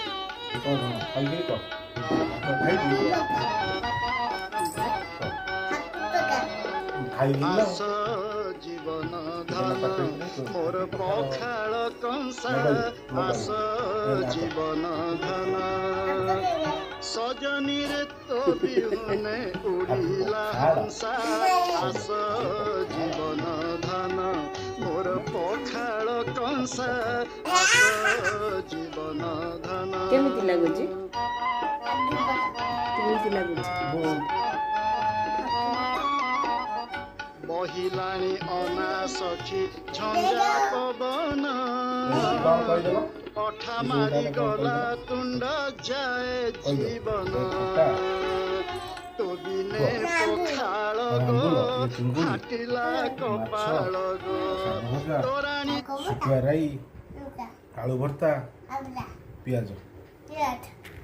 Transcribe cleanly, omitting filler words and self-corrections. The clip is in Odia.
ଖାଇକି କହ ଖାଇକି ଆସ ଜୀବନ ଧନ ମୋର ପଖାଳ କଂସା ଆସ ଜୀବନ ଧନ ସଜନୀରେ ତ ବିହୁନେ ଉଡ଼ିଲା ହଂସା ଆସ ଜୀବନ ଧନ ମୋର ପଖାଳ କଂସା ଆସ ଜୀବନ ଧନ। କେମିତି ଲାଗୁଛି? କେମିତି ଲାଗୁଛି? ବହିଲାଣି ଅନା ସଖୀ ଝଞ୍ଜା ପବନ ଅଠା ମାରିଗଲା ତୁଣ୍ଡ ଯାଏ ଜୀବନ ତୋ ବିନେ ପଖାଳ ଗୋ ଫାଟିଲା କପାଳ ଗୋ ତୋରାଣୀ ଶୁଖୁଆ ରାଇ ଆଳୁ ଭର୍ତ୍ତା ପିଆଜ